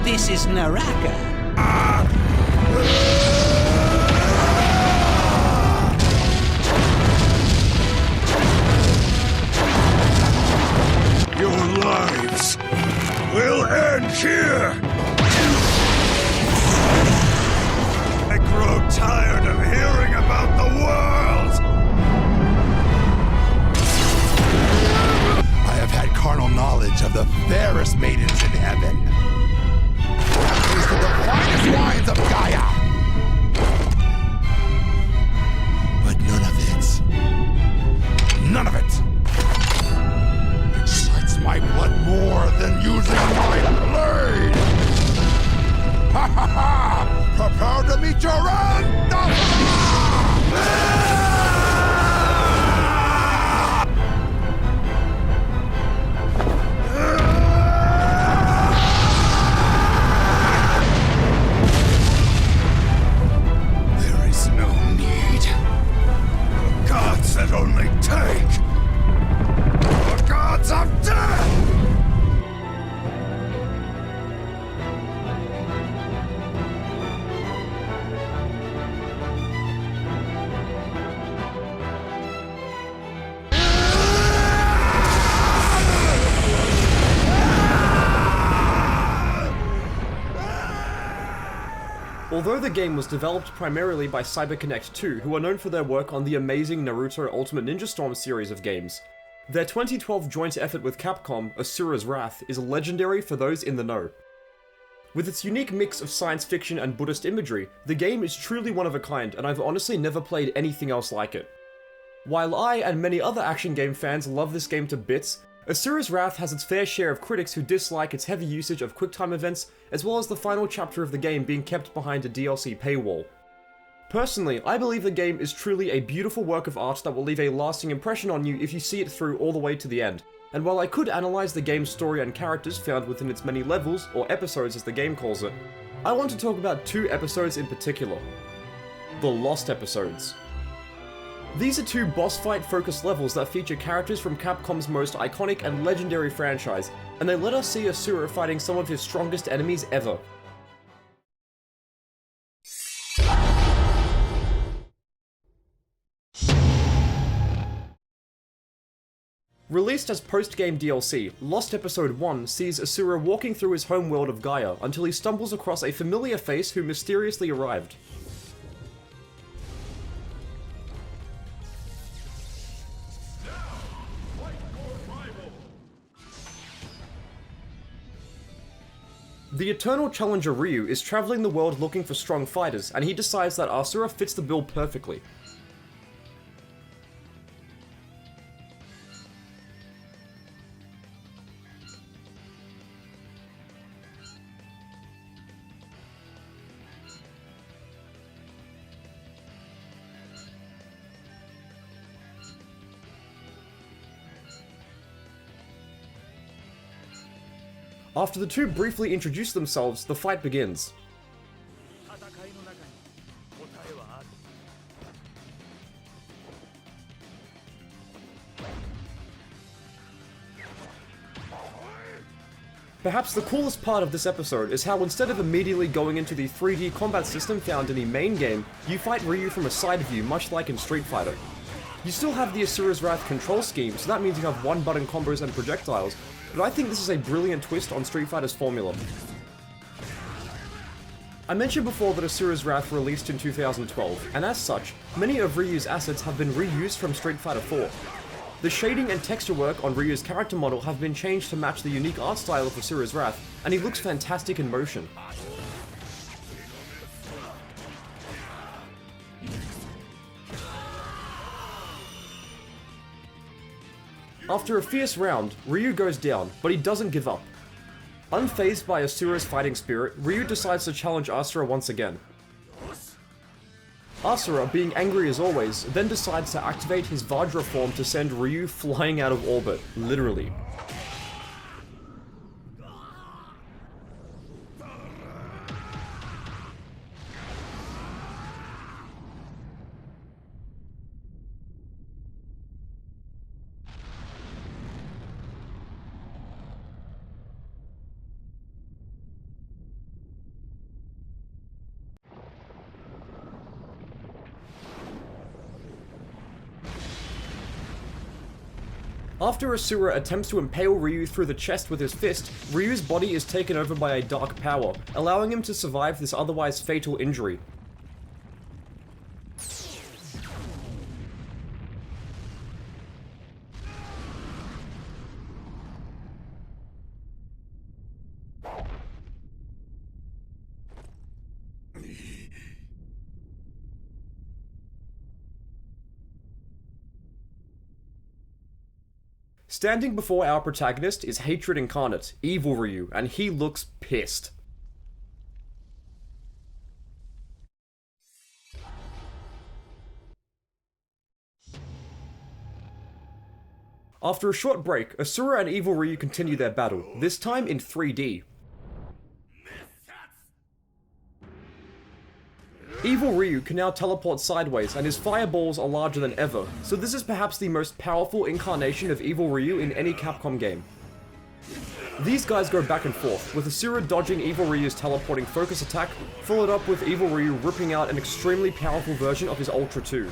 This is Naraka. Your lives will end here! I grow tired of hearing about the world! I have had carnal knowledge of the fairest maidens in heaven. These are the finest wines of Gaia! But none of it excites my blood more than using my blade! Ha ha ha! Prepare to meet your end! There is no need. The gods that only take. The gods of death! Although the game was developed primarily by CyberConnect 2, who are known for their work on the amazing Naruto Ultimate Ninja Storm series of games, their 2012 joint effort with Capcom, Asura's Wrath, is legendary for those in the know. With its unique mix of science fiction and Buddhist imagery, the game is truly one of a kind, and I've honestly never played anything else like it. While I and many other action game fans love this game to bits, Asura's Wrath has its fair share of critics who dislike its heavy usage of QuickTime events, as well as the final chapter of the game being kept behind a DLC paywall. Personally, I believe the game is truly a beautiful work of art that will leave a lasting impression on you if you see it through all the way to the end, and while I could analyze the game's story and characters found within its many levels, or episodes as the game calls it, I want to talk about two episodes in particular. The Lost episodes. These are two boss fight focused levels that feature characters from Capcom's most iconic and legendary franchise, and they let us see Asura fighting some of his strongest enemies ever. Released as post-game DLC, Lost Episode 1 sees Asura walking through his home world of Gaia until he stumbles across a familiar face who mysteriously arrived. The Eternal Challenger Ryu is traveling the world looking for strong fighters, and he decides that Asura fits the bill perfectly. After the two briefly introduce themselves, the fight begins. Perhaps the coolest part of this episode is how instead of immediately going into the 3D combat system found in the main game, you fight Ryu from a side view much like in Street Fighter. You still have the Asura's Wrath control scheme, so that means you have one-button combos and projectiles, but I think this is a brilliant twist on Street Fighter's formula. I mentioned before that Asura's Wrath released in 2012, and as such, many of Ryu's assets have been reused from Street Fighter 4. The shading and texture work on Ryu's character model have been changed to match the unique art style of Asura's Wrath, and he looks fantastic in motion. After a fierce round, Ryu goes down, but he doesn't give up. Unfazed by Asura's fighting spirit, Ryu decides to challenge Asura once again. Asura, being angry as always, then decides to activate his Vajra form to send Ryu flying out of orbit, literally. After Asura attempts to impale Ryu through the chest with his fist, Ryu's body is taken over by a dark power, allowing him to survive this otherwise fatal injury. Standing before our protagonist is hatred incarnate, Evil Ryu, and he looks pissed. After a short break, Asura and Evil Ryu continue their battle, this time in 3D. Evil Ryu can now teleport sideways, and his fireballs are larger than ever, so this is perhaps the most powerful incarnation of Evil Ryu in any Capcom game. These guys go back and forth, with Asura dodging Evil Ryu's teleporting focus attack, followed up with Evil Ryu ripping out an extremely powerful version of his Ultra 2.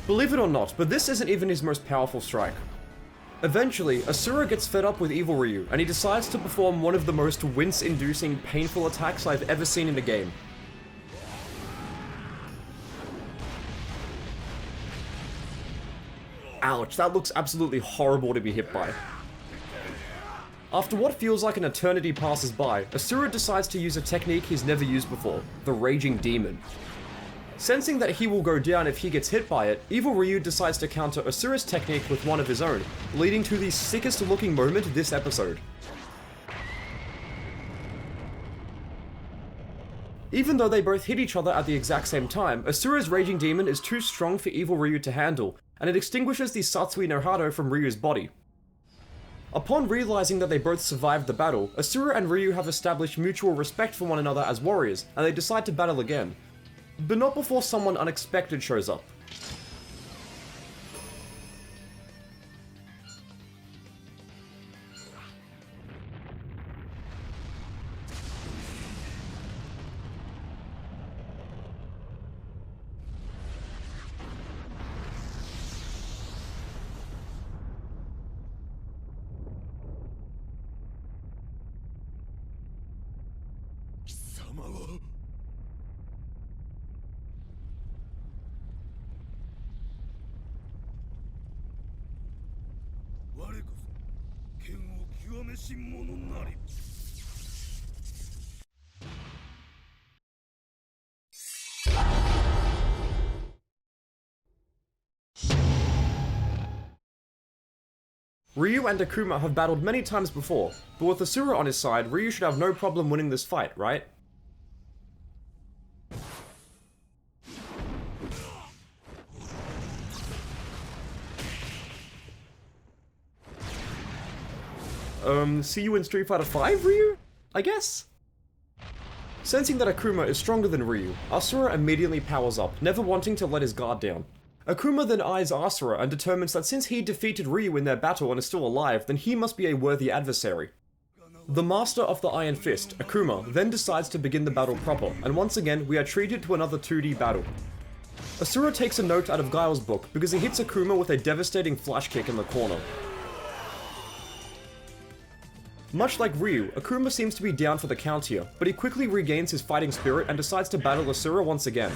Believe it or not, but this isn't even his most powerful strike. Eventually, Asura gets fed up with Evil Ryu, and he decides to perform one of the most wince-inducing, painful attacks I've ever seen in a game. Ouch, that looks absolutely horrible to be hit by. After what feels like an eternity passes by, Asura decides to use a technique he's never used before, the Raging Demon. Sensing that he will go down if he gets hit by it, Evil Ryu decides to counter Asura's technique with one of his own, leading to the sickest looking moment this episode. Even though they both hit each other at the exact same time, Asura's Raging Demon is too strong for Evil Ryu to handle, and it extinguishes the Satsui no Hado from Ryu's body. Upon realizing that they both survived the battle, Asura and Ryu have established mutual respect for one another as warriors, and they decide to battle again. But not before someone unexpected shows up. Ryu and Akuma have battled many times before, but with Asura on his side, Ryu should have no problem winning this fight, right? See you in Street Fighter V, Ryu? I guess? Sensing that Akuma is stronger than Ryu, Asura immediately powers up, never wanting to let his guard down. Akuma then eyes Asura and determines that since he defeated Ryu in their battle and is still alive, then he must be a worthy adversary. The master of the Iron Fist, Akuma, then decides to begin the battle proper, and once again we are treated to another 2D battle. Asura takes a note out of Guile's book because he hits Akuma with a devastating flash kick in the corner. Much like Ryu, Akuma seems to be down for the count here, but he quickly regains his fighting spirit and decides to battle Asura once again.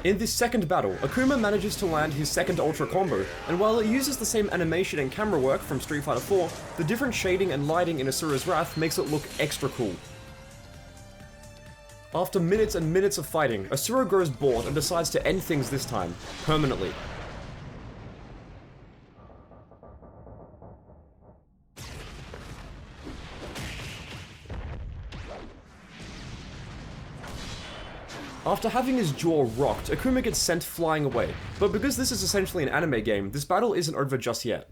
In this second battle, Akuma manages to land his second Ultra combo, and while it uses the same animation and camera work from Street Fighter 4, the different shading and lighting in Asura's Wrath makes it look extra cool. After minutes and minutes of fighting, Asura grows bored and decides to end things this time, permanently. After having his jaw rocked, Akuma gets sent flying away, but because this is essentially an anime game, this battle isn't over just yet.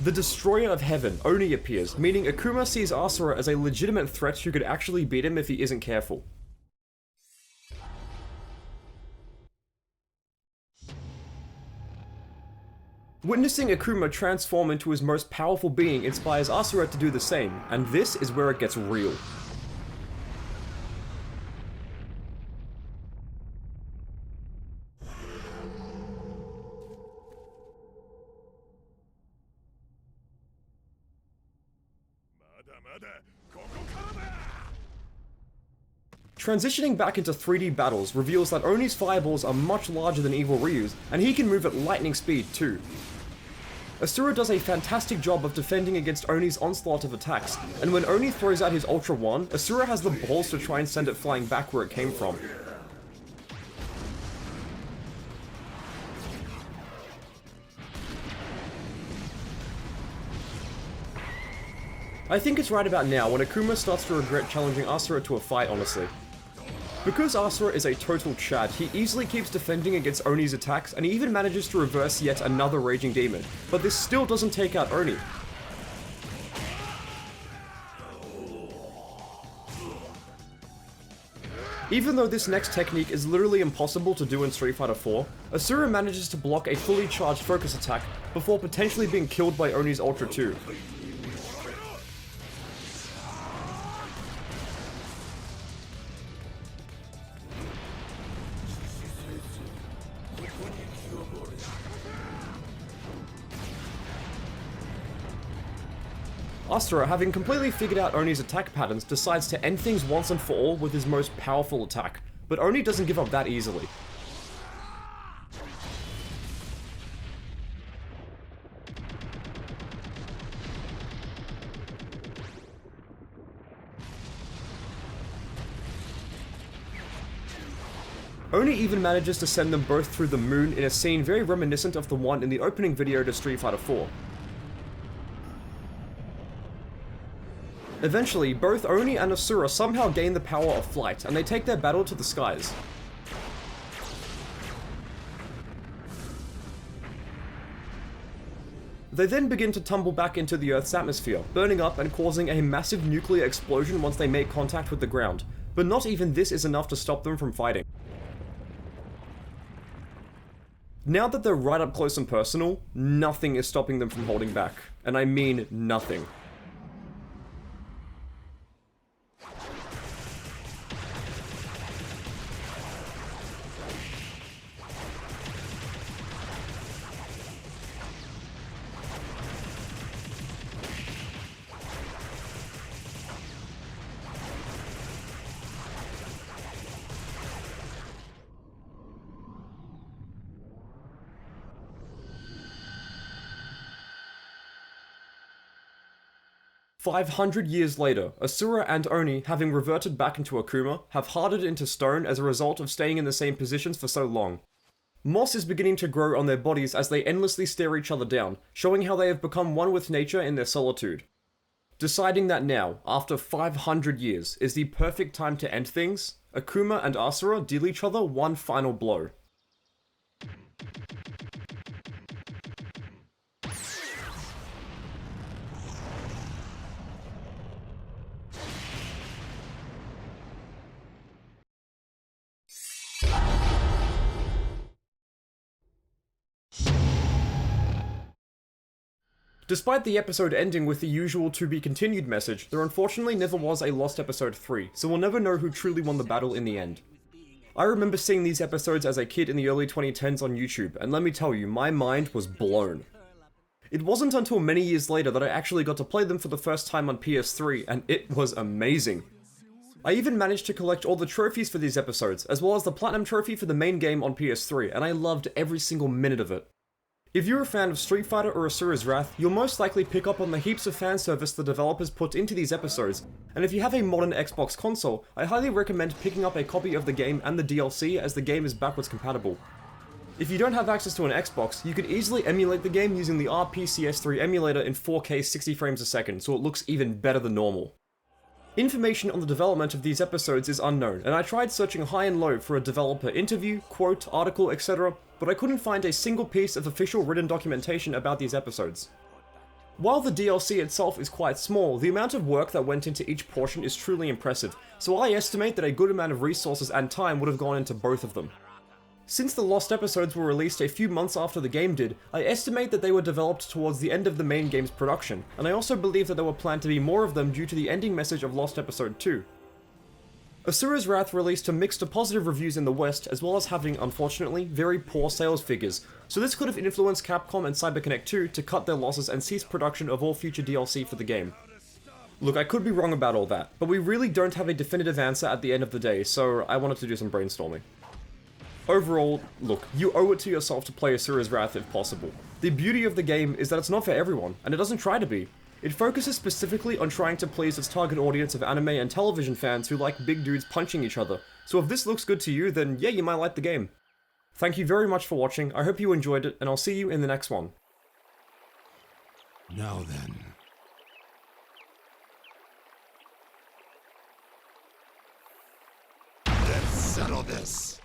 The Destroyer of Heaven, Oni, appears, meaning Akuma sees Asura as a legitimate threat who could actually beat him if he isn't careful. Witnessing Akuma transform into his most powerful being inspires Asura to do the same, and this is where it gets real. Transitioning back into 3D battles reveals that Oni's fireballs are much larger than Evil Ryu's, and he can move at lightning speed too. Asura does a fantastic job of defending against Oni's onslaught of attacks, and when Oni throws out his Ultra One, Asura has the balls to try and send it flying back where it came from. I think it's right about now when Akuma starts to regret challenging Asura to a fight, honestly. Because Asura is a total Chad, he easily keeps defending against Oni's attacks, and he even manages to reverse yet another Raging Demon, but this still doesn't take out Oni. Even though this next technique is literally impossible to do in Street Fighter 4, Asura manages to block a fully charged focus attack before potentially being killed by Oni's Ultra 2. Asura, having completely figured out Oni's attack patterns, decides to end things once and for all with his most powerful attack, but Oni doesn't give up that easily. Oni even manages to send them both through the moon in a scene very reminiscent of the one in the opening video to Street Fighter 4. Eventually, both Oni and Asura somehow gain the power of flight, and they take their battle to the skies. They then begin to tumble back into the Earth's atmosphere, burning up and causing a massive nuclear explosion once they make contact with the ground, but not even this is enough to stop them from fighting. Now that they're right up close and personal, nothing is stopping them from holding back, and I mean nothing. 500 years later, Asura and Oni, having reverted back into Akuma, have hardened into stone as a result of staying in the same positions for so long. Moss is beginning to grow on their bodies as they endlessly stare each other down, showing how they have become one with nature in their solitude. Deciding that now, after 500 years, is the perfect time to end things, Akuma and Asura deal each other one final blow. Despite the episode ending with the usual to be continued message, there unfortunately never was a Lost Episode 3, so we'll never know who truly won the battle in the end. I remember seeing these episodes as a kid in the early 2010s on YouTube, and let me tell you, my mind was blown. It wasn't until many years later that I actually got to play them for the first time on PS3, and it was amazing. I even managed to collect all the trophies for these episodes, as well as the Platinum Trophy for the main game on PS3, and I loved every single minute of it. If you're a fan of Street Fighter or Asura's Wrath, you'll most likely pick up on the heaps of fan service the developers put into these episodes, and if you have a modern Xbox console, I highly recommend picking up a copy of the game and the DLC as the game is backwards compatible. If you don't have access to an Xbox, you could easily emulate the game using the RPCS3 emulator in 4K 60 frames a second, so it looks even better than normal. Information on the development of these episodes is unknown, and I tried searching high and low for a developer interview, quote, article, etc., but I couldn't find a single piece of official written documentation about these episodes. While the DLC itself is quite small, the amount of work that went into each portion is truly impressive, so I estimate that a good amount of resources and time would have gone into both of them. Since the Lost episodes were released a few months after the game did, I estimate that they were developed towards the end of the main game's production, and I also believe that there were planned to be more of them due to the ending message of Lost Episode 2. Asura's Wrath released to mixed to positive reviews in the West, as well as having, unfortunately, very poor sales figures, so this could have influenced Capcom and CyberConnect 2 to cut their losses and cease production of all future DLC for the game. Look, I could be wrong about all that, but we really don't have a definitive answer at the end of the day, so I wanted to do some brainstorming. Overall, look, you owe it to yourself to play Asura's Wrath if possible. The beauty of the game is that it's not for everyone, and it doesn't try to be. It focuses specifically on trying to please its target audience of anime and television fans who like big dudes punching each other, so if this looks good to you, then yeah, you might like the game. Thank you very much for watching, I hope you enjoyed it, and I'll see you in the next one. Now then. Let's settle this!